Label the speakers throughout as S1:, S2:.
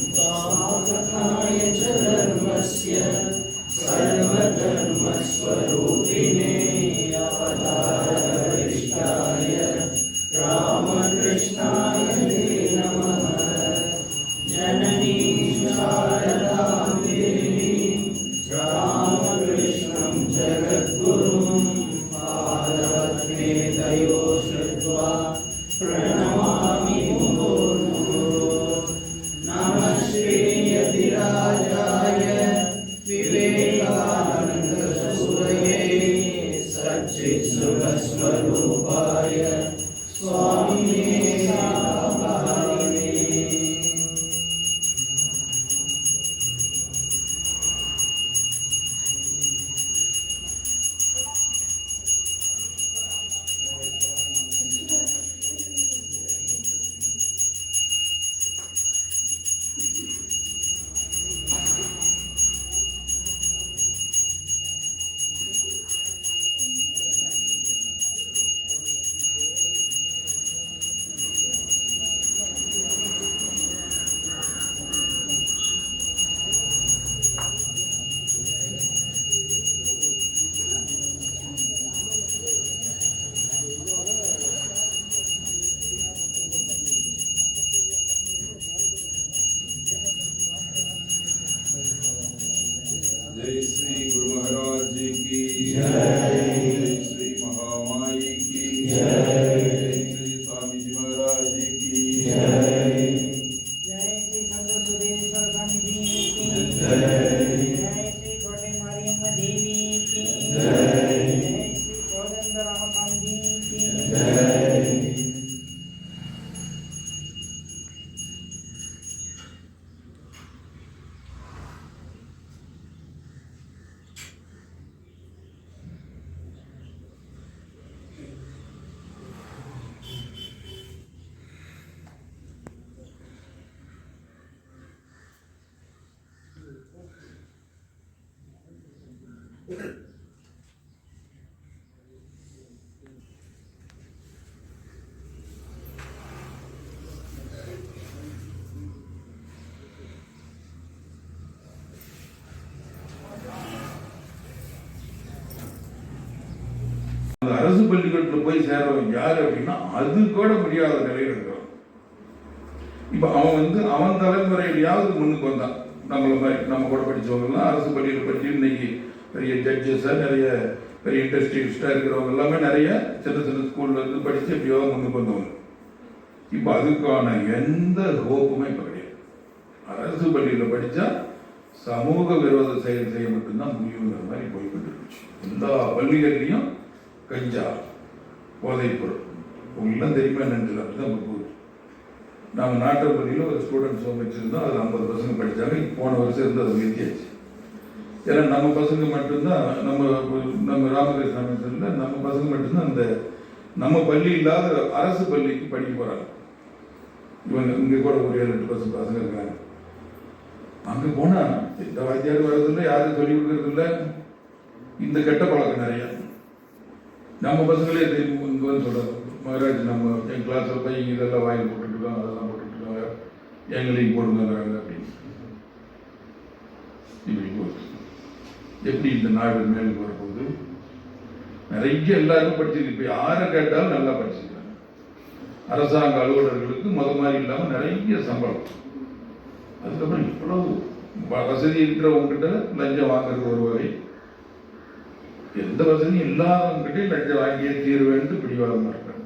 S1: स्थापकाय च धर्मस्य सर्वधर्मस्वरूपिणे अवतारवरिष्ठाय रामकृष्णाय ते नमः। जननी शारदां देवीं रामकृष्णं जगद्गुरुं पादपद्मे तयो श्रुत्वा प्रणमामि मुहुर्मुहुः। नमः श्रीयतिराजाय विवेकानन्दसूरये सच्चित्सुखस्वरूपाय स्वामिने साकारिणे।
S2: जय श्री गुरु महाराज जी की जय। श्री महामाई की जय। श्री स्वामी जी महाराज जी की जय।
S1: जय श्री संत सुरेश्वर स्वामी जी की
S2: जय।
S1: जय श्री कोटे मारियम्मा देवी की
S2: जय।
S1: जय श्री कोदंड राम स्वामी जी की
S2: जय। அரசு பள்ளிக்கூடத்தில் போய் சேர்றவன் யார் அப்படின்னா அது கூட முடியாத நிலையில் இருக்கிறான். இப்போ அவன் தலைமுறையிலையாவது முன்னுக்கு வந்தான். நம்மள மாதிரி நம்ம கூட படித்தவங்கலாம் அரசு பள்ளியில் படித்து இன்னைக்கு பெரிய ஜட்ஜஸாக நிறைய பெரிய இண்டஸ்ட்ரியலிஸ்டாக இருக்கிறவங்க எல்லாமே நிறைய சின்ன சின்ன ஸ்கூல்ல இருந்து படித்து எப்படியோ முன்னுக்கு வந்தவங்க. இப்போ அதுக்கான எந்த ஹோப்புமே இப்போ கிடையாது. அரசு பள்ளியில் படித்தா சமூக விரோத செயல் செய்ய மட்டும்தான் முடியுங்கிற மாதிரி போய்கிட்டு இருந்துச்சு. எல்லா பள்ளிகள்லையும் கஞ்சா, போதைப்பொருள் உங்களுக்குலாம் தெரியுமா என்னன்னு அப்படிதான் போகுது. நம்ம நாட்டுப்பள்ளியில் ஒரு ஸ்டூடெண்ட்ஸ் ஹோம் வச்சுருந்தோம். அதில் 50 பசங்க படித்தாங்க. போன வருஷம் இருந்து அதை நிறுத்தியாச்சு. ஏன்னா நம்ம பசங்க மட்டும்தான் நம்ம ராமகிருஷ்ண மிஷனில் நம்ம பசங்க மட்டும்தான் அந்த நம்ம பள்ளி இல்லாத அரசு பள்ளிக்கு படிக்க போகிறாங்க. இவங்க இங்கே கூட ஒரு 7-8 பசங்க இருக்காங்க. அங்கே போனால் இந்த வாத்தியார் வர்றதில்லை, யாரும் சொல்லிக் கொடுக்கறதில்ல. இந்த கெட்ட பழக்கம் நிறையா நம்ம பசங்களே இங்கே வந்து சொல்கிறாங்க, மகராஜ் நம்ம என் கிளாஸில் போய் இதெல்லாம் வாங்கி போட்டுருக்கோம், அதெல்லாம் போட்டுருக்காங்க, எங்களையும் போடுங்கிறாங்க அப்படின்னு. இப்படி போகுது. எப்படி இந்த நாடு மேலுக்கு வரப்போகுது? நிறைய எல்லாருமே படிச்சிருக்கு. இப்போ யாரை கேட்டாலும் நல்லா படிச்சிருக்காங்க. அரசாங்க அலுவலர்களுக்கு மாதிரி இல்லாமல் நிறைய சம்பளம். அதுக்கப்புறம் இவ்வளவு வசதி இருக்கிறவங்ககிட்ட லஞ்சம் வாங்குறது ஒரு வகை. எந்த வசதியும் இல்லாதவங்ககிட்டே லஞ்சம் வாங்கியே தீர்வேன்ட்டு பிடிவாதமாக இருக்காங்க.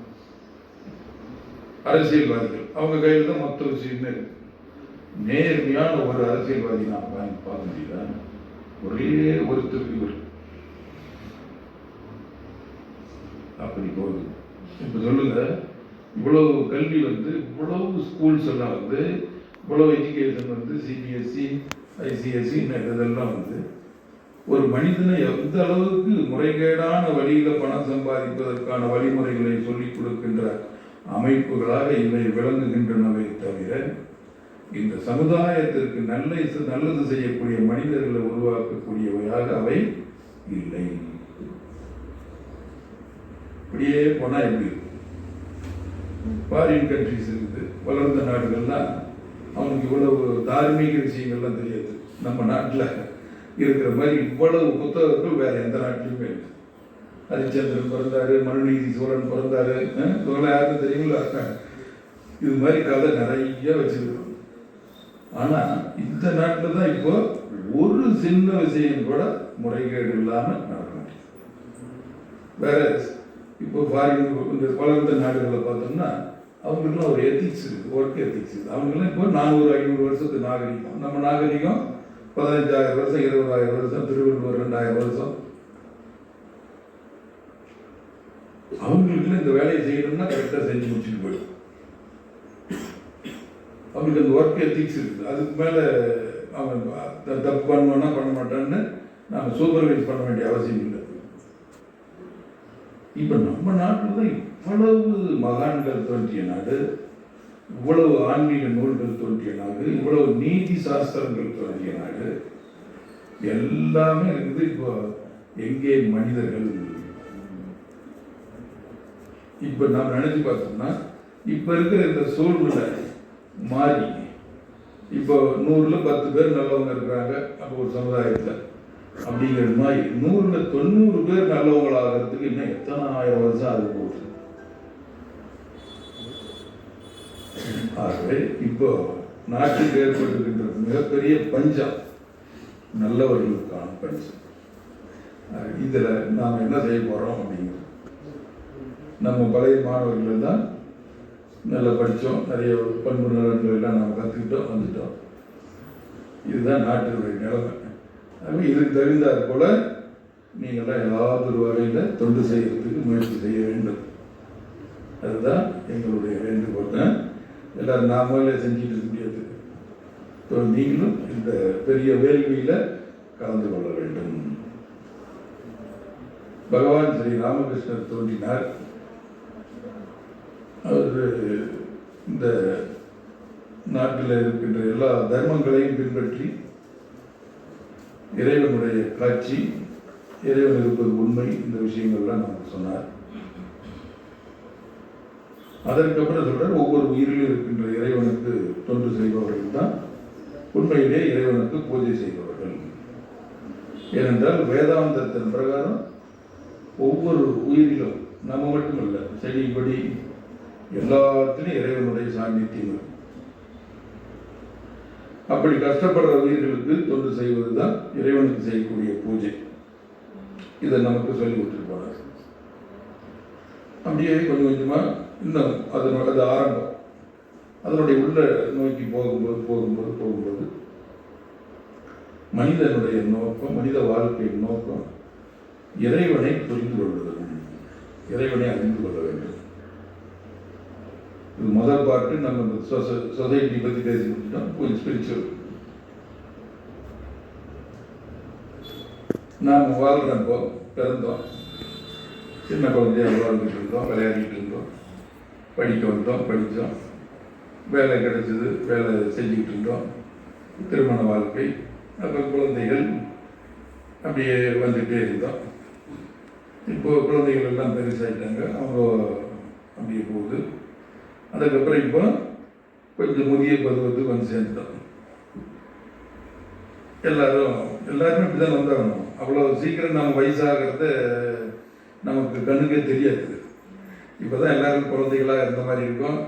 S2: அரசியல்வாதிகள் அவங்க கையில் தான் மொத்த விஷயமே இருக்கு. நேர்மையான ஒரு அரசியல்வாதி நான் வாங்கி பார்க்க முடியல. ஒரே ஒருத்தருக்கு இவர் அப்படி போகுது. இப்போ சொல்லுங்க, இவ்வளவு கல்வி இவ்வளவு ஸ்கூல்ஸ் எல்லாம் இவ்வளவு எஜுகேஷன் சிபிஎஸ்சி ஐசிஎஸ்சி இதெல்லாம் ஒரு மனிதனை எந்த அளவுக்கு முறைகேடான வழியில பணம் சம்பாதிப்பதற்கான வழிமுறைகளை சொல்லிக் கொடுக்கின்ற அமைப்புகளாக இவை விளங்குகின்றனவை தவிர இந்த சமுதாயத்திற்கு நல்லது செய்யக்கூடிய மனிதர்களை உருவாக்கக்கூடியவையாக அவை இல்லை. இப்படியே போனால் எப்படி இருக்கும்? ஃபாரின் கண்ட்ரிஸ் இருக்குது, வளர்ந்த நாடுகள்லாம் அவனுக்கு இவ்வளவு தார்மீக விஷயங்கள்லாம் தெரியாது. நம்ம நாட்டில் இருக்கிற மாதிரி இவ்வளவு புத்தகங்கள் வேற எந்த நாட்டிலுமே இல்லை. ஹரிச்சந்திரன் பிறந்தாரு, மனுநீதி சோழன் பிறந்தாரு, இதெல்லாம் யாருக்கும் தெரியுங்களா? இது மாதிரி கதை நிறைய வச்சிருக்கோம். ஆனால் இந்த நாட்டில் தான் இப்போ ஒரு சின்ன விஷயம் கூட முறைகேடு இல்லாமல் நடக்க மாட்டேங்குது. வேற இப்போ ஃபாரின் இந்த வளர்ந்த நாடுகளை பார்த்தோம்னா அவங்களுக்குலாம் ஒரு எத்திக்ஸ் இருக்குது, ஒர்க் எத்திக்ஸ் இருக்குது. அவங்களாம் இப்போ 400-500 வருஷத்து நாகரிகம். நம்ம நாகரிகம் 15,000 வருஷம், 20,000 வருஷம், திருவள்ளுவர் 2000 வருஷம். அவங்களுக்கு இந்த வேலையை செய்யணும்னா கரெக்டாக செஞ்சு முடிச்சுட்டு போயிடும். அவங்களுக்கு அந்த ஒர்க் எத்திக்ஸ் இருக்குது. அதுக்கு மேலே அவன் தப்பு பண்ணுவானா பண்ண மாட்டான்னு நாம் சூப்பர்வைஸ் பண்ண வேண்டிய அவசியம் இல்லை. இப்போ நம்ம நாட்டில் தான் இவ்வளவு மகான்கள் தோன்றிய நாடு, இவ்வளவு ஆன்மீக நூல்கள் தோன்றிய நாடு, இவ்வளவு நீதி சாஸ்திரங்கள் தோன்றிய நாடு, எல்லாமே இருக்குது. இப்போ எங்கே மனிதர்கள்? இப்போ நாம் நினைச்சு பார்த்தோம்னா இப்போ இருக்கிற இந்த சூழ்நிலை மாறி இப்போ 100ல் 10 பேர் நல்லவங்க இருக்கிறாங்க அப்போ ஒரு சமுதாயத்தில். அப்படிங்கிற மாதிரி 100ல் 90 பேர் நல்லவங்களாகிறதுக்கு இன்னும் எத்தனை ஆயிரம் வருஷம் ஆக போகுது. ஆகவே இப்போ நாட்டுக்கு ஏற்பட்டிருக்கின்ற மிகப்பெரிய பஞ்சம் நல்லவர்களுக்கான பஞ்சம். இதில் நாம் என்ன செய்ய போகிறோம் அப்படிங்கிறது, நம்ம பழைய மாணவர்கள் தான் நல்லா படித்தோம், நிறைய பண்பு நலன்கள் எல்லாம் நம்ம கற்றுக்கிட்டோம், வந்துட்டோம். இதுதான் நாட்டினுடைய நிலைமை. அதுவும் இதுக்கு தகுந்தாற் போல நீங்களாம் ஏதாவது ஒரு வகையில் தொண்டு செய்யறதுக்கு முயற்சி செய்ய வேண்டும். அதுதான் எங்களுடைய வேண்டுகோள். எல்லாரும் நாமளே செஞ்சுட்டு இருக்க முடியாது. நீங்களும் இந்த பெரிய வேள்வியில் கலந்து கொள்ள வேண்டும். பகவான் ஸ்ரீ ராமகிருஷ்ணர் தோன்றினார். அவர் இந்த நாட்டில் இருக்கின்ற எல்லா தர்மங்களையும் பின்பற்றி இறைவனுடைய காட்சி, இறைவன் இருப்பது உண்மை, இந்த விஷயங்கள்லாம் நமக்கு சொன்னார். அதற்கப்புறம் சொல்றார், ஒவ்வொரு உயிரிலும் இருக்கின்ற இறைவனுக்கு தொண்டு செய்பவர்கள் தான் உண்மையிலே இறைவனுக்கு பூஜை செய்பவர்கள். ஏனென்றால் வேதாந்தத்தின் பிரகாரம் ஒவ்வொரு உயிரிலும், நம்ம மட்டுமல்ல, செடி கொடி எல்லாத்திலும் இறைவனுடைய சாநித்தியம். அப்படி கஷ்டப்படுற உயிர்களுக்கு தொண்டு செய்வதுதான் இறைவனுக்கு செய்யக்கூடிய பூஜை. இதை நமக்கு சொல்லி கொடுத்துட்டு போனார். அப்படியே கொஞ்சம் கொஞ்சமா இன்னும் அது ஆரம்பம். அதனுடைய உள்ள நோக்கி போகும்போது மனிதனுடைய நோக்கம், மனித வாழ்க்கையின் நோக்கம் இறைவனை புரிந்து கொள்வது, இறைவனை அறிந்து கொள்ள வேண்டும். இது முதல் பாட்டு. நம்ம சொசைட்டி பற்றி பேசி முடிச்சிட்டோம். கொஞ்சம் ஸ்பிரிச்சுவல். நாம் வாழ்கிறப்போ பிறந்தோம், சின்ன குழந்தையாக வாழ்ந்துட்டு இருந்தோம், விளையாடிட்டு இருந்தோம், படிக்க வந்தோம், படித்தோம், வேலை கிடைச்சது, வேலை செஞ்சுக்கிட்டு இருந்தோம், திருமண வாழ்க்கை, அப்புறம் குழந்தைகள், அப்படியே வந்துகிட்டே இருந்தோம். இப்போது குழந்தைகள் எல்லாம் பெருசாகிட்டாங்க, அவங்க அப்படியே போகுது. அதுக்கப்புறம் இப்போ கொஞ்சம் முதிய பருவத்துக்கு வந்து சேர்ந்துட்டோம். எல்லாருமே இப்படி தான் வந்தாகணும். அவ்வளோ சீக்கிரம் நம்ம வயசாகிறது நமக்கு கண்ணுக்கே தெரியாது. இப்போ தான் எல்லாரும் குழந்தைகளாக இருந்த மாதிரி இருக்கும்,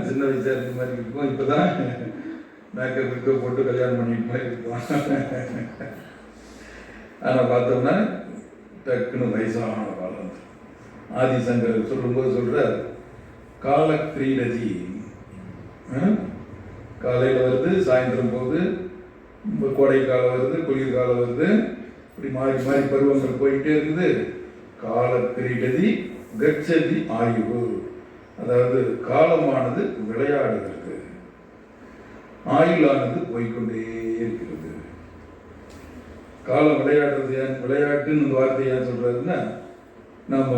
S2: சின்ன வயசாக இருந்த மாதிரி இருக்கும். இப்போ தான் மேக்கப் போட்டு கல்யாணம் பண்ணிட்டு மாதிரி இருக்கும். ஆனால் பார்த்தோம்னா டக்குன்னு வயசான காலம். ஆதிசங்கர் சொல்லும்போது சொல்கிறார், காலக்கிரீடதி, காலையில் வருது, சாயந்தரம் போகுது, கோடை காலம் வருது, குளிர்காலம் வருது, இப்படி மாறி மாறி பருவங்கள் போயிட்டே இருக்குது. காலக்கிரீடதி கச்சதி ஆயுவு, அதாவது காலமானது விளையாடுகிறது, ஆயுளானது போய்கொண்டே இருக்கிறது. காலம் விளையாடுறது ஏன் விளையாட்டுன்னு இந்த வார்த்தை ஏன் சொல்றாருன்னா, நம்ம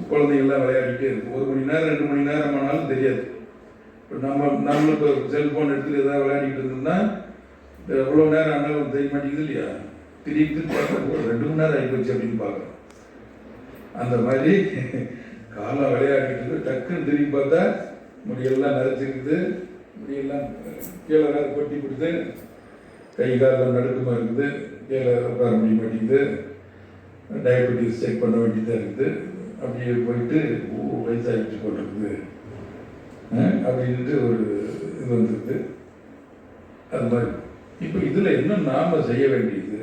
S2: குழந்தைகள்லாம் விளையாடிட்டே இருக்கும். 1 மணி நேரம் 2 மணி நேரம் ஆனாலும் தெரியாது. இப்போ நம்மளுக்கு செல்ஃபோன் எடுத்துட்டு ஏதாவது விளையாடிட்டு இருந்தோம்னா எவ்வளோ நேரம் ஆனாலும் தெரிய மாட்டேங்குது இல்லையா? திடீர்னு பார்த்தா 2 மணி நேரம் ஆகிப்போச்சு அப்படின்னு பார்க்குறோம். அந்த மாதிரி காலம் விளையாடிட்டு டக்குன்னு திரும்பி பார்த்தா முடியெல்லாம் நரைச்சிருக்குது, முடியெல்லாம் கீழே வேறு கொட்டி கொடுத்து, கை காலெல்லாம் நடுக்கமாக இருக்குது, கீழே உட்கார முடிய மாட்டேங்குது, டயபெட்டிஸ் செக் பண்ண வேண்டியதாக இருக்குது. அப்படியே போயிட்டு வயசாகிட்டு போட்டிருக்குது அப்படின்ட்டு ஒரு இது வந்துருக்கு. அது மாதிரி இப்போ இதில் என்ன நாம் செய்ய வேண்டியது,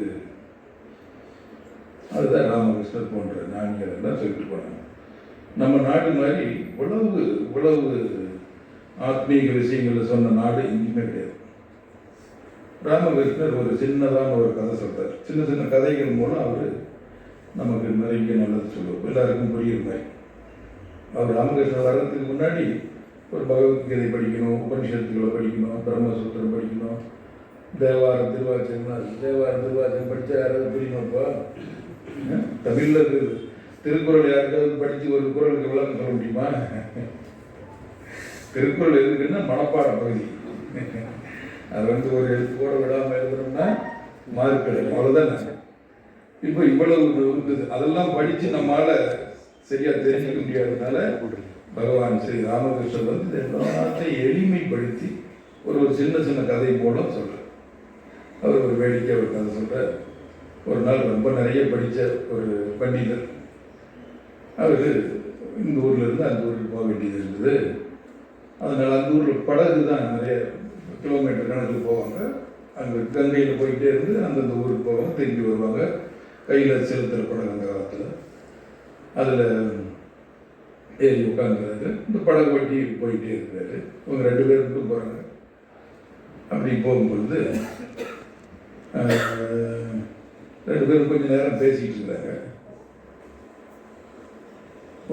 S2: அதுதான் ராமகிருஷ்ணர் போன்ற ஞானிகள் எல்லாம் சொல்லிட்டு போனாங்க. நம்ம நாடு மாதிரி இவ்வளவு ஆத்மீக விஷயங்களை சொன்ன நாடு எங்கேயுமே கிடையாது. ராமகிருஷ்ணர் ஒரு சின்னதான ஒரு கதை சொல்கிறார். சின்ன சின்ன கதைகள் மூலம் அவர் நமக்கு நிறைய நல்லது சொல்லுவார், எல்லாருக்கும் புரியுற மாதிரி. அவர் ராமகிருஷ்ணர் வர்றதுக்கு முன்னாடி ஒரு பகவத்கீதை படிக்கணும், உபனிஷத்துக்களை படிக்கணும், பிரம்மசூத்திரம் படிக்கணும், தேவாரம் திருவாச்சகம் படித்தா யாராவது புரியுமாப்பா? தமிழில் திருக்குறள் யாருக்காவது படித்து ஒரு குறளுக்கு விளக்கம் சொல்ல முடியுமா? திருக்குறள் எதுக்குன்னா மனப்பாட பகுதி. அது ஒரு எழுத்து கூட விடாமல் எழுதுனோம்னா மார்க் கிடைக்கும், அவ்வளோதான். இப்போ இவ்வளவு இருக்குது, அதெல்லாம் படித்து நம்மளால சரியா தெரிஞ்சுக்க முடியாததுனால பகவான் ஸ்ரீ ராமகிருஷ்ணர் வந்து எல்லாத்தை எளிமைப்படுத்தி ஒரு சின்ன சின்ன கதை மூலம் சொல்கிறார். அவர் ஒரு வேடிக்கை ஒரு கதை சொல்கிறார். ஒரு நாள் ரொம்ப நிறைய படித்த ஒரு பண்டிதர், அவர் இந்த ஊர்லேருந்து அந்த ஊருக்கு போக வேண்டியது இருந்தது. அதனால் அந்த ஊரில் படகு தான் நிறைய கிலோமீட்டர் கணக்கில் போவாங்க. அங்கே கங்கையில் போயிட்டே இருந்து அந்தந்த ஊருக்கு போவாங்க, திரும்பி வருவாங்க. கையில் செலுத்துகிற படகு அந்த காலத்தில். அதில் ஏறி உட்காந்துறாரு, இந்த படகு வட்டி போயிட்டே இருக்கிறாரு. இவங்க 2 பேர் மட்டும் போகிறாங்க. அப்படி போகும்பொழுது 2 பேரும் கொஞ்சம் நேரம் பேசிக்கிட்டு இருந்தாங்க.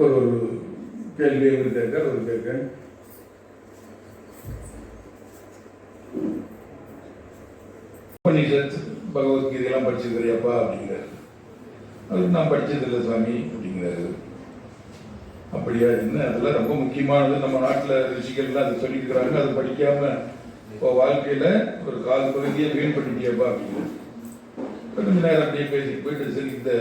S2: ஒரு கேள்வி ஒரு கேட்க ஒரு கேட்க, உபனிஷத் பகவத்கீதையெல்லாம் படிச்சிருக்கிறியாப்பா அப்படிங்கிறாரு. அது நான் படிச்சதில்லை சாமி அப்படிங்கிறாரு. அப்படியா, என்ன அதெல்லாம் ரொம்ப முக்கியமானது, நம்ம நாட்டில் ரிஷிகள்லாம் அதை சொல்லியிருக்கிறாங்க, அது படிக்காமல் இப்போ வாழ்க்கையில் ஒரு கால் பகுதியை வீண் பண்ணிட்டியாப்பா அப்படிங்கிறாரு. கொஞ்சம் நேரம் அப்படியே பேசிட்டு போயிட்டு, சரி இந்த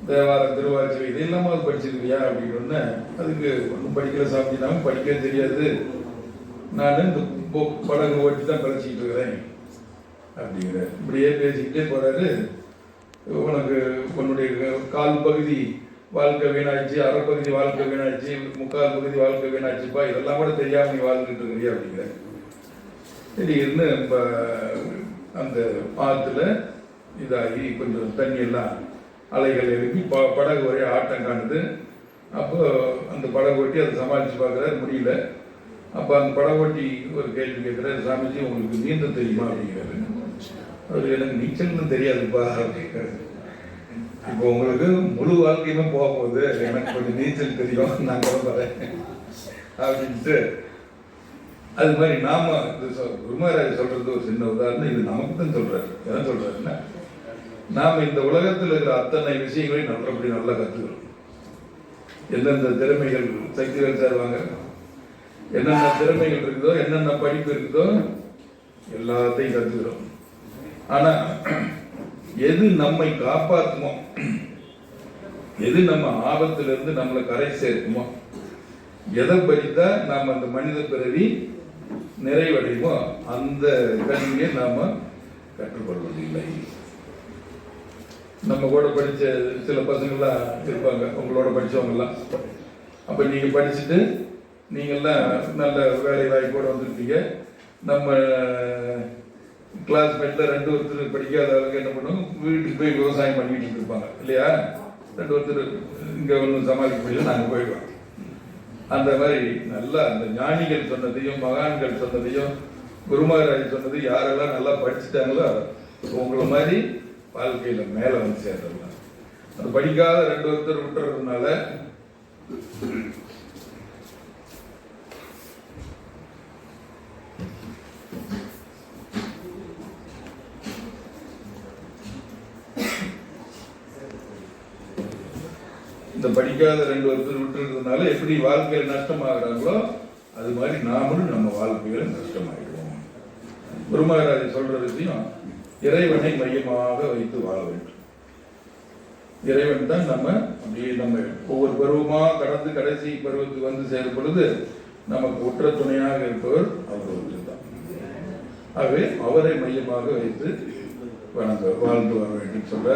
S2: தேவாரம் திருவாச்சகம் இது இல்லாமல் அது படிச்சிருக்கியா அப்படின்னு. அதுக்கு ஒன்றும் படிக்கிற சாப்பிட்டாலும் படிக்கவே தெரியாது, நான் இந்த படகு ஓட்டி தான் படிச்சுக்கிட்டு இருக்கிறேன் அப்படிங்கிற. இப்படியே பேசிக்கிட்டே போகிறாரு. உனக்கு உன்னுடைய கால் பகுதி வாழ்க்கை வீணாச்சு, அரை பகுதி வாழ்க்கை வீணாச்சு, முக்கால் பகுதி வாழ்க்கை வீணாச்சுப்பா, இதெல்லாம் கூட தெரியாமல் நீ வாழ்ந்துட்டு இருக்கிறியா அப்படிங்கிற. திடீர்னு இப்போ அந்த ஆற்றுல இதாகி கொஞ்சம் தண்ணியெல்லாம் அலைகள் எழுப்பி படகு ஒரே ஆட்டம் காணுது. அப்போ அந்த படகு ஓட்டி அதை சமாளித்து பார்க்குறாரு, முடியல. அப்போ அந்த படகு ஓட்டி ஒரு கேள்வி கேட்குறாரு, சாமிஜி உங்களுக்கு நீந்த தெரியுமா அப்படிங்கிறாரு. அவர் எனக்கு நீச்சல்னு தெரியாதுப்பா அப்படிங்கிறாரு. இப்போ உங்களுக்கு முழு வாழ்க்கையுமே போகும்போது எனக்கு கொஞ்சம் நீச்சல் தெரியும், நான் கிளம்புறேன் அப்படின்ட்டு. அது மாதிரி நாம குருமராஜ் சொல்றது ஒரு சின்ன உதாரணம். இது நமக்கு தான் சொல்றாரு. என்ன சொல்றாருன்னா, நாம இந்த உலகத்தில் இருக்கிற அத்தனை விஷயங்களையும் நல்லபடி நல்லா கற்றுக்கிறோம். எந்தெந்த திறமைகள் சக்திகள் தருவாங்க, என்னென்ன திறமைகள் இருக்குதோ, என்னென்ன படிப்பு இருக்குதோ எல்லாத்தையும் கற்றுக்கிறோம். ஆனா எது நம்மை காப்பாற்றுமோ, எது நம்ம ஆபத்திலிருந்து நம்மளை கரை சேர்க்குமோ, எதை படித்தா நாம் அந்த மனித பிறவி நிறைவடையுமோ அந்த கல்வியை நாம கற்றுக்கொள்வதில்லை. நம்ம கூட படித்த சில பசங்கள்லாம் இருப்பாங்க, உங்களோட படித்தவங்கெல்லாம். அப்போ நீங்கள் படிச்சுட்டு நீங்கள்லாம் நல்ல வேலை வாய்ப்போடு வந்துருப்பீங்க. நம்ம கிளாஸ்மேட்டில் 2 ஒருத்தர் படிக்காத அளவுக்கு என்ன பண்ணுவோம், வீட்டுக்கு போய் விவசாயம் பண்ணிக்கிட்டு இருப்பாங்க இல்லையா. 2 ஒருத்தர் இங்கே ஒன்றும் சமாளிக்க முடியல, நாங்கள் போயிடுவோம். அந்த மாதிரி நல்லா அந்த ஞானிகள் சொன்னதையும் மகான்கள் சொன்னதையும் குருமராஜ் சொன்னது யாரெல்லாம் நல்லா படிச்சுட்டாங்களோ உங்களை மாதிரி வாழ்க்கையில் மேலே வந்து சேர்ந்துடலாம். அது படிக்காத 2 ஒருத்தர் விட்டுறதுனால இந்த படிக்காத 2 ஒருத்தர் விட்டுறதுனால எப்படி வாழ்க்கையில் நஷ்டமாகறாங்களோ அது மாதிரி நாமளும் நம்ம வாழ்க்கையில நஷ்டமாகிடுவோம். குருமராஜ் சொல்ற விஷயம், இறைவனை மையமாக வைத்து வாழ வேண்டும். இறைவன் தான் நம்ம அப்படியே நம்ம ஒவ்வொரு பருவமாக கடந்து கடைசி பருவத்துக்கு வந்து சேரும் பொழுது நமக்கு உற்ற துணையாக இருப்பவர் அவர் ஒருத்தர் தான். ஆகவே அவரை மையமாக வைத்து வாழ்ந்து வர வேண்டும் சொல்ற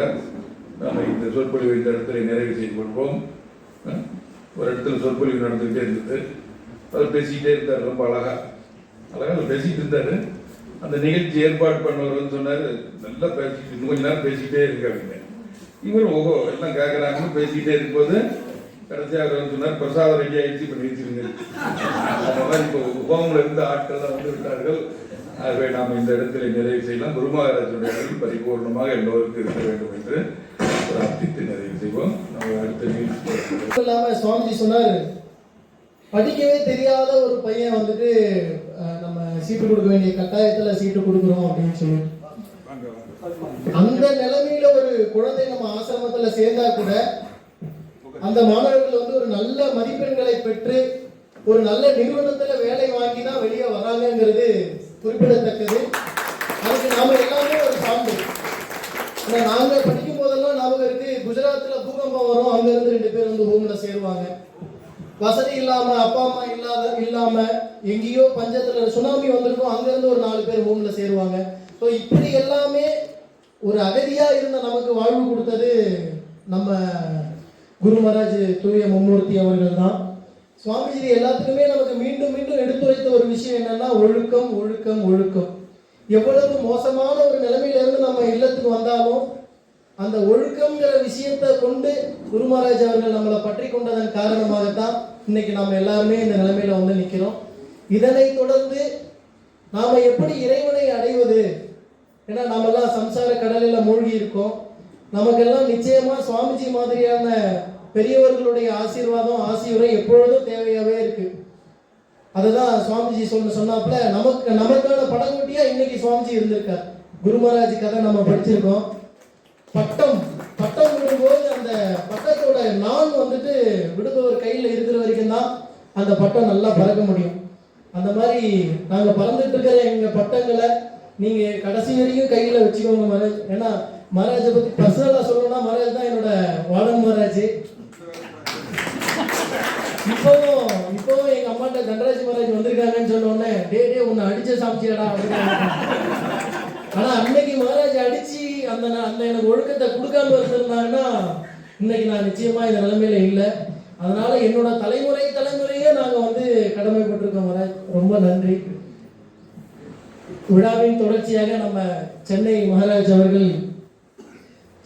S2: நம்ம இந்த சொற்பொழிவை இந்த இடத்துல நிறைவு செய்து கொள்வோம். ஒரு இடத்துல சொற்பொழிவு நடந்துகிட்டே இருந்தது. அவர் பேசிக்கிட்டே இருந்தார், ரொம்ப அழகா பேசிட்டு இருந்தாரு. அந்த நிகழ்ச்சி ஏற்பாடு பண்ணவர் சொன்னாரு, நல்லா பேசிட்டு இன்னும் கொஞ்ச நேரம் பேசிக்கிட்டே இருக்கு அப்படின்னு. இவர் ஓஹோ எல்லாம் கேட்கறாங்கன்னு பேசிக்கிட்டே இருக்கும்போது கடைசியாக சொன்னார், பிரசாதம் ரெடி ஆயிடுச்சு, இப்போ நிறுத்திருங்க. அந்த மாதிரி இப்போ உபகம்ல இருந்த ஆட்கள் தான் வந்து விட்டார்கள். ஆகவே நாம் இந்த இடத்துல நிறைவு செய்யலாம். குருமகாராஜனுடைய அருள் பரிபூர்ணமாக எல்லோருக்கும் இருக்க வேண்டும் என்று பிரார்த்தித்து நிறைவு செய்வோம். நம்ம அடுத்த நிகழ்ச்சி
S3: சுவாமிஜி சொன்னார், படிக்கவே தெரியாத ஒரு பையன் வந்துட்டு நம்ம சீட்டு கொடுக்க வேண்டிய கட்டாயத்துல சீட்டு கொடுக்குறோம் அப்படின்னு சொல்லிட்டு, அந்த நிலைமையில ஒரு குழந்தை நம்ம ஆசிரமத்துல சேர்ந்தா கூட அந்த மாணவர்கள் வந்து ஒரு நல்ல மதிப்பெண்களை பெற்று ஒரு நல்ல நிறுவனத்துல வேலை வாங்கி தான் வெளியே வராங்கிறது குறிப்பிடத்தக்கது. அதுக்கு நாம எல்லாமே ஒரு சான்று. நாங்க படிக்கும் போதெல்லாம் ஞாபகம் இருக்கு, குஜராத்ல பூகம்பம் வரும், அங்க இருந்து 2 பேர் வந்து ஹோம்ல சேருவாங்க. வசதி இல்லாம அப்பா அம்மா இல்லாம எங்கேயோ பஞ்சத்துல சுனாமி வந்திருக்கும், அங்க இருந்து ஒரு 4 பேர் ஹோம்ல சேருவாங்க. ஸோ இப்படி எல்லாமே ஒரு அகதியா இருந்த நமக்கு வாழ்வு கொடுத்தது நம்ம குரு மகாராஜ் தூய மும்மூர்த்தி அவர்கள் தான். சுவாமிஜி எல்லாத்துக்குமே நமக்கு மீண்டும் மீண்டும் எடுத்துரைத்த ஒரு விஷயம் என்னன்னா, ஒழுக்கம் ஒழுக்கம் ஒழுக்கம். எவ்வளவு மோசமான ஒரு நிலைமையில இருந்து நம்ம இல்லத்துக்கு வந்தாலும் அந்த ஒழுக்கம்ங்கிற விஷயத்தை கொண்டு குரு மகாராஜ் அவர்கள் நம்மளை பற்றி கொண்டதன் காரணமாகத்தான் இன்னைக்கு நாம எல்லாருமே இந்த நிலைமையில வந்து நிற்கிறோம். இதனை தொடர்ந்து நாம எப்படி இறைவனை அடைவது? ஏன்னா நாமெல்லாம் சம்சார கடலில் மூழ்கி இருக்கோம். நமக்கெல்லாம் நிச்சயமா சுவாமிஜி மாதிரியான பெரியவர்களுடைய ஆசீர்வாதம் ஆசீர்வாதம் எப்பொழுதும் தேவையாவே இருக்கு. அதுதான் சுவாமிஜி சொன்னாப்புல நமக்கான படங்கோட்டியா இன்னைக்கு சுவாமிஜி இருந்திருக்கார். குரு மகாராஜ் கதை நம்ம படிச்சிருக்கோம். பட்டம் விடும்போது அந்த பட்டத்தோட நான் வந்துட்டு விடுபவர் கையில் இருக்கிற வரைக்கும் தான் அந்த பட்டம் நல்லா பறக்க முடியும். அந்த மாதிரி நாங்க பறந்துட்டு இருக்கிற எங்க பட்டங்களை நீங்க கடைசி வரைக்கும் கையில வச்சுக்கோங்க மகாராஜ். ஏன்னா மகாராஜை பத்தி பர்சனலா சொல்லணும்னா மகாராஜ் தான் என்னோட வார்டன் மகாராஜ். இப்பவும் எங்க அம்மாட்ட தண்டராஜ் மகாராஜ் வந்திருக்காங்கன்னு சொன்ன உடனே டே உன்னை அடிச்ச சாமிச்சியாடா அப்படின்னு. ஆனா அன்னைக்கு மகாராஜ் அடிச்சு அந்த எனக்கு ஒழுக்கத்தை கொடுக்காம இருந்திருந்தாங்கன்னா இன்னைக்கு நான் நிச்சயமா இந்த நிலைமையில இல்லை. அதனால என்னோட தலைமுறையே நாங்க வந்து கடமைப்பட்டிருக்கோம் மகாராஜ். ரொம்ப நன்றி. விழாவின் தொடர்ச்சியாக நம்ம சென்னை மகாராஜ் அவர்கள்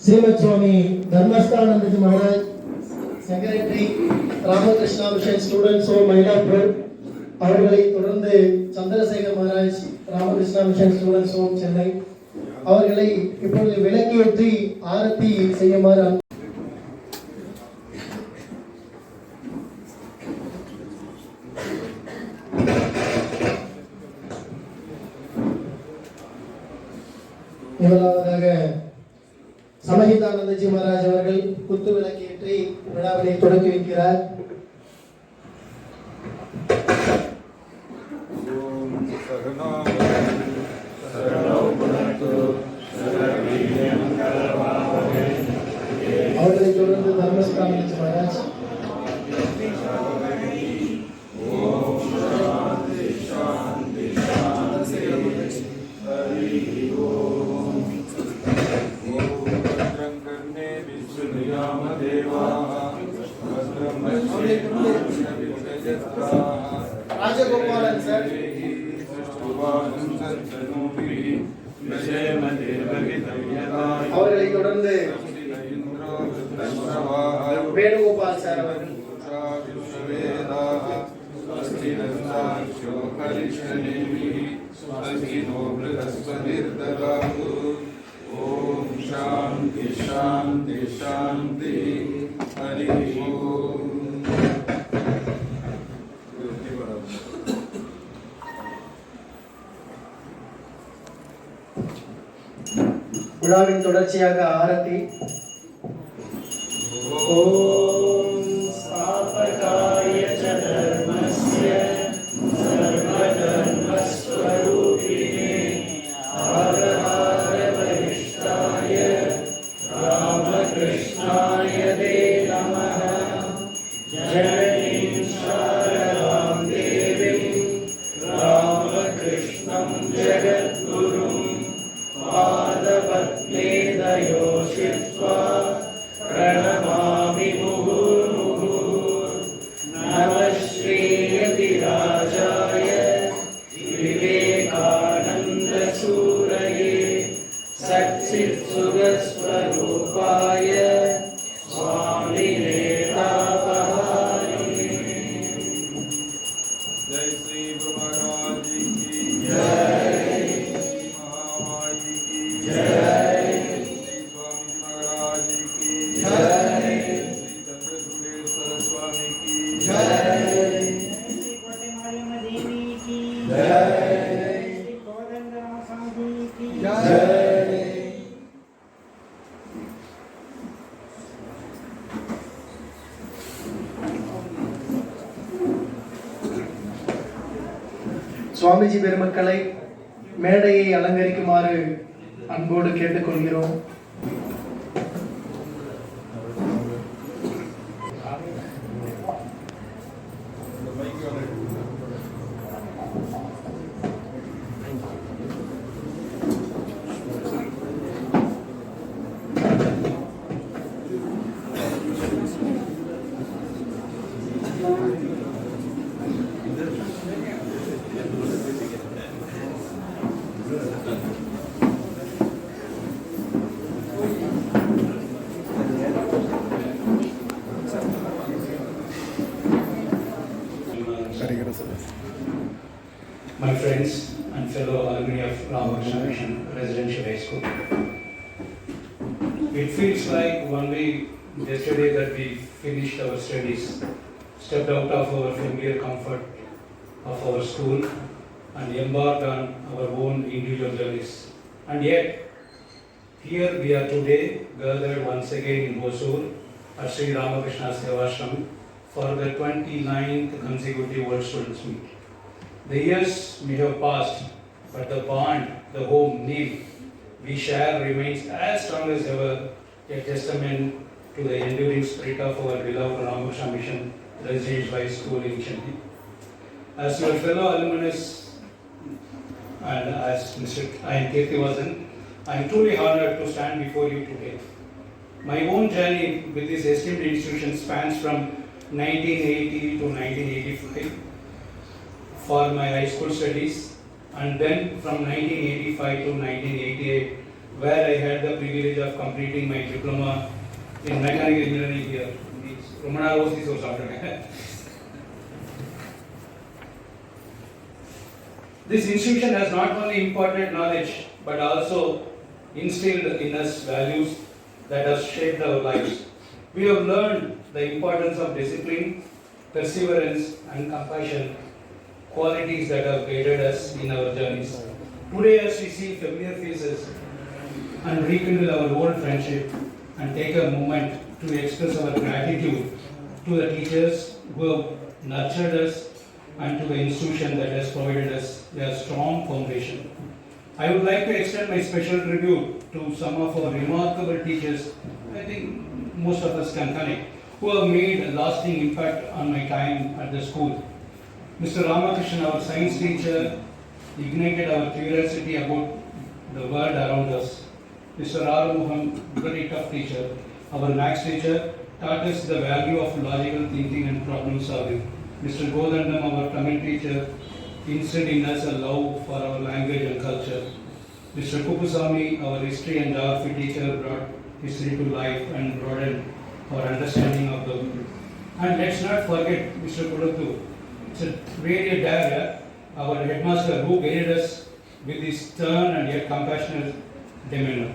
S3: Srimad Swami Dharmasthanandaji Maharaj, secretary Ramakrishna mission students home Mylapore அவர்களை தொடர்ந்து Chandrasekhar Maharaj Ramakrishna mission students home Chennai அவர்களை இப்பொழுது விளக்கேற்றி ஆரத்தி செய்யுமாறு முதலாவதாக சமஹிதானந்தஜி மகாராஜ் அவர்கள் குத்து விளக்கேற்றி விழாவினை தொடங்கி வைக்கிறார். அவர்களை தொடர்ந்து தர்மஸ்தானந்தஜி மகாராஜ். ராஜகோபாலன் சார். அவர்களை தொடர்ந்து வேணுகோபால் சார் அவர்கள். ஓம் சாந்தி சாந்தி சாந்தி. ஹரி ஓம். விழாவின் தொடர்ச்சியாக ஆரத்தி. ஓம் ஸ்தாபகாய ச தர்மஸ்ய சர்வதர்மஸ்வரூபிணே ஆகஹார வரிஷ்டாய ராமகிருஷ்ணாய
S1: श्री कोदंडराम स्वामी की
S3: சுவாமிஜி பெருமக்களை மேடையை அலங்கரிக்குமாறு அன்போடு கேட்டுக்கொள்கிறோம்.
S4: My friends and fellow alumni of Ramakrishna Mission Residential High School. It feels like only yesterday that we finished our studies, stepped out of our familiar comfort of our school and embarked on our own individual journeys. And yet, here we are today, gathered once again in Hosur at Sri Ramakrishna Sevashram for the 29th consecutive World Students Meet. The years may have passed, but the bond, the home name we share remains as strong as ever, a testament to the enduring spirit of our beloved Ramakrishna Mission Residential High School in Chennai. As your fellow alumnus and as Mr. I am Kirtivasan, I am truly honored to stand before you today. My own journey with this esteemed institution spans from 1980 to 1985 for my high school studies, and then from 1985 to 1988 where I had the privilege of completing my diploma in mechanical engineering here. Romana was the source after that. This institution has not only imparted knowledge but also instilled in us values that have shaped our lives. We have learned the importance of discipline, perseverance and compassion, qualities that have guided us in our journeys. Today, as we see familiar faces and rekindle our old friendship and take a moment to express our gratitude to the teachers who have nurtured us and to the institution that has provided us a strong foundation. I would like to extend my special tribute to some of our remarkable teachers, I think most of us can connect, who have made a lasting impact on my time at the school. Mr. Ramakrishnan, our science teacher, ignited our curiosity about the world around us. Mr. R. Mohan, very tough teacher, our maths teacher, taught us the value of logical thinking and problem solving. Mr. Godandam, our Tamil teacher, instilled in us a love for our language and culture. Mr. Kupusamy, our history and geography teacher, brought history to life and broadened our understanding of the world. And let's not forget Mr. Koduthu. It's a really dare, our headmaster, who guided us with his stern and yet compassionate demeanor.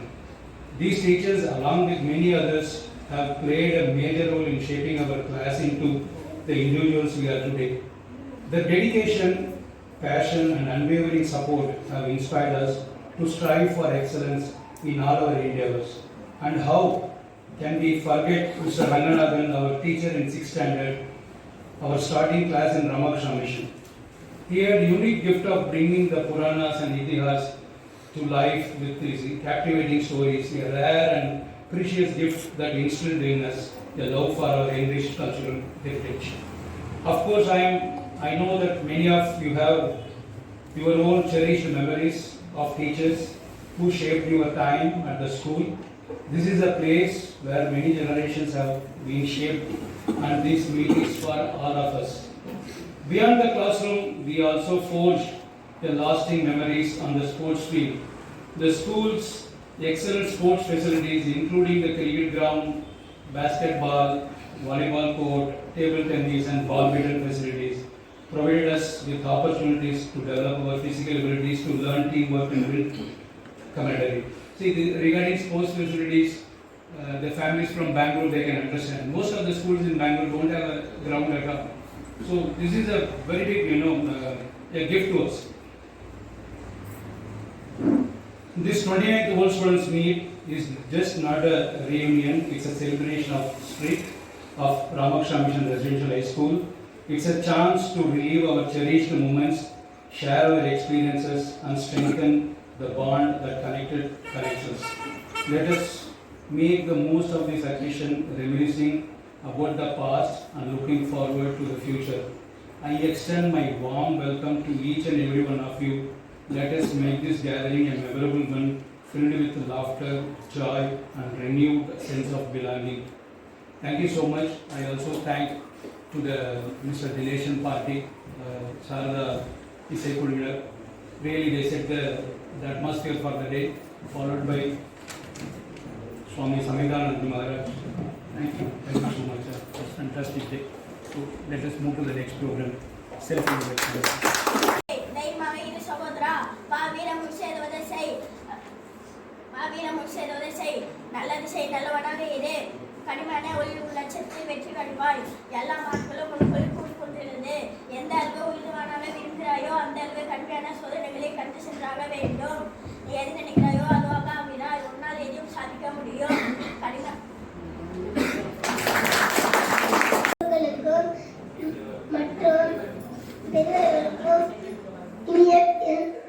S4: These teachers, along with many others, have played a major role in shaping our class into the individuals we are today. Their dedication, passion and unwavering support have inspired us to strive for excellence in all our endeavors. And how can we forget Mr. Ranganathan, our teacher in 6th standard, our starting class in Ramakrishna Mission. He had the unique gift of bringing the Puranas and Itihas to life with his captivating stories, a rare and precious gift that instilled in us a love for our enriched cultural heritage. Of course, I know that many of you have your own cherished memories of teachers who shaped your time at the school. This is a place where many generations have been shaped, and this meet is for all of us. Beyond the classroom, we also forged the lasting memories on the sports field. The school's excellent sports facilities, including the cricket ground, basketball, volleyball court, table tennis and badminton facilities, provided us with opportunities to develop our physical abilities, to learn teamwork and build camaraderie. See, regarding sports facilities, the families from Bangalore, they can understand. Most of the schools in Bangalore don't have a ground at all. So this is a very big, a gift to us. This 29th World Students Meet is just not a reunion, it's a celebration of spirit of Ramakrishna Mission Residential High School. It's a chance to relive our cherished moments, share our experiences and strengthen the bond that connects us. Let us make the most of this occasion, reminiscing about the past and looking forward to the future. I extend my warm welcome to each and every one of you. Let us make this gathering a memorable one, filled with laughter, joy and renewed sense of belonging. Thank you so much. I also thank to the Mr. Dination Party, Sarada Isaikulvida. Really they set the atmosphere for the day, followed by Swami Samidanand Maharaj. Thank you so much. It's a fantastic day. So let us move to the next program. Self-introduction.
S5: நல்லது செய் நல்லவனாக இரு கனிமான ஒளி லட்சத்தில் வெற்றி கடிவாய் எல்லா மாட்களும் உனக்குள் கூடிக்கொண்டிருந்து எந்த அளவு உயிர்வானாக விரும்புகிறாயோ அந்த அளவு கடுமையான சோதனைகளை கண்டு சென்றாக வேண்டும் நீ எது நினைக்கிறாயோ அதுவாக அமைகிறாய் உன்னால் எதையும் சாதிக்க முடியும் மற்றும் பெரியவர்களுக்கும் இனிய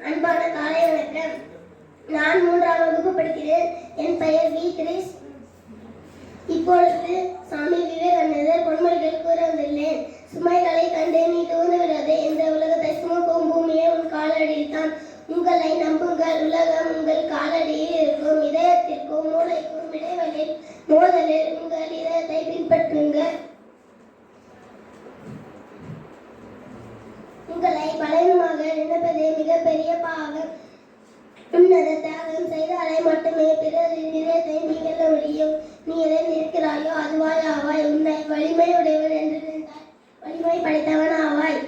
S5: அன்பான காலை வணக்கம். நான் 3ஆம் வகுப்பு படிக்கிறேன். என் பெயர் வி. கிரிஸ். இப்பொழுது சாமி விவேகானந்தர் பொன்மொழிகள் கூற வந்துள்ளேன். சுமைகளை கண்டு நீ தூந்து விடாதே, இந்த உலகத்தை சுமக்கும் பூமியை உன் காலடியில் தான். உங்களை நம்புங்கள், உலகம் உங்கள் காலடியில் இருக்கும். இதயத்திற்கும் மூளைக்கும் இடைவெளியில் மோதலில் உங்கள் இதயத்தை பின்பற்றுங்கள். உங்களை பலவீனமாக நினைப்பதே மிகப்பெரிய பாவம். உன்னத தியாகம் செய்தாலே மட்டுமே பிறரின் இதயத்தை நீ வெல்ல முடியும். நீ எதை நிற்கிறாயோ அதுவாய் ஆவாய். உன்னை வலிமை உடையவன் என்று நினைத்தாய் வலிமை படைத்தவன் ஆவாய்.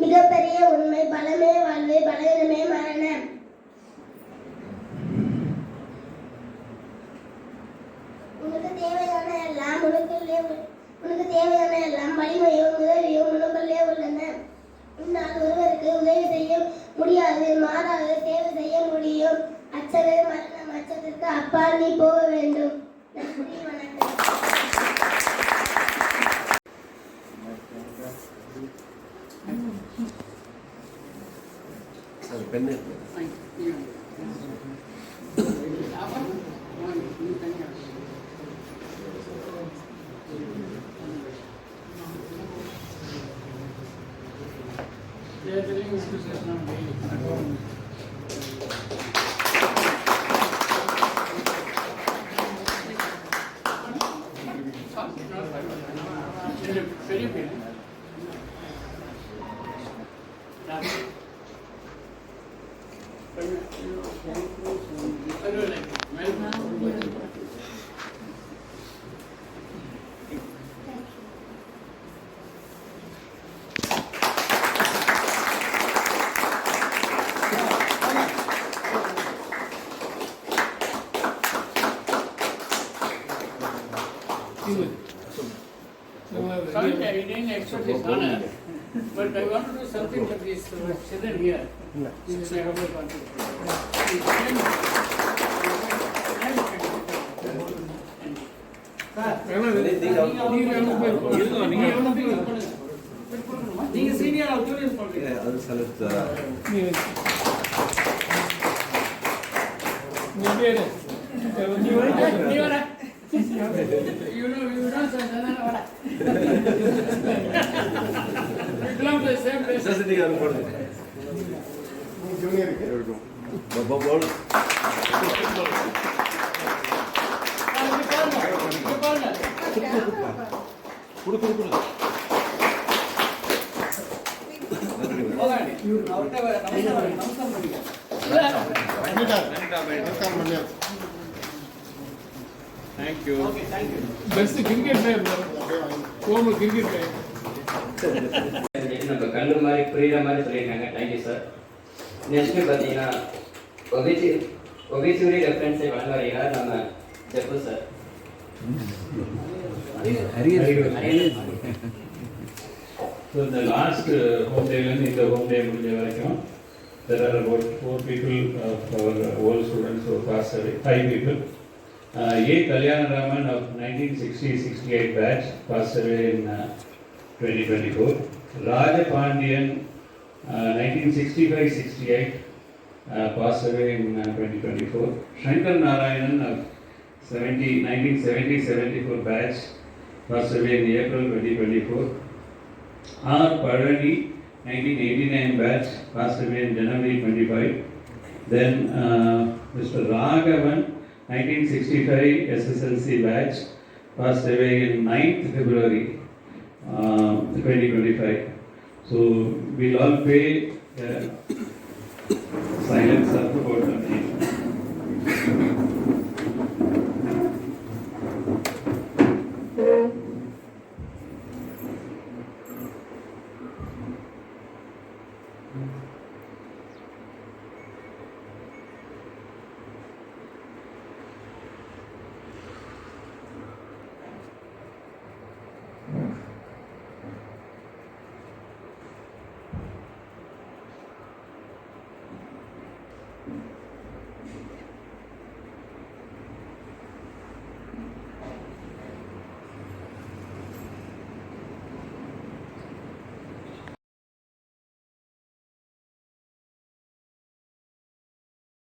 S5: மிகப்பெரிய உண்மை, பலமே வாழ்வு, பலவீனமே மரணம். உனக்கு தேவையான எல்லாம் வலிமையும் உதவியும் உனக்குள்ளே உள்ளன. உன்னால் ஒருவருக்கு உதவி செய்ய முடியாது, மாறாக சேவை செய்ய முடியும். அச்சமே மரணம். அச்சத்திற்கு அப்பால் நீ போக வேண்டும். நன்றி, வணக்கம்.
S6: Sorry, I didn't accept this honor, but I want to do something for these children here. This is my humble contribution. நீங்க சீனியர் ஜூனியர் பண்றீங்க அது செலக்ட் நீ வர you don't say nana vara we belong to the same place necessity garu podu junior ke erukum baba bol kudu ಹೋಗಂಡಿ ಅವರೇ ನಮಸ್ಕಾರ ಮಾಡಿ Thank you. Okay, thank you. Best cricket player, former cricket player.
S7: நம்ம கண்ணு மாதிரி புரியுற மாதிரி சொல்லியிருக்காங்க. Thank you sir. Next பார்த்தீங்கன்னா ஒபிசூரி ரெஃபரன்ஸை வழங்க வருகிறார் நம்ம ஜெப்பு sir.
S6: So in the last home day, in the home day, there are about 4 people of our old students who passed away, 5 people. A. Kalyanaraman of 1960-68 batch passed away in 2024. Raja Pandian, 1965-68, passed away in 2024. Shankar Narayanan of 1970-74 batch passed away in April 2024. R. Parani, 1989 batch, passed away in January 25. Then Mr. Raghavan, 1965 SSLC batch, passed away in 9th February 2025. So we'll all pay silent support on him.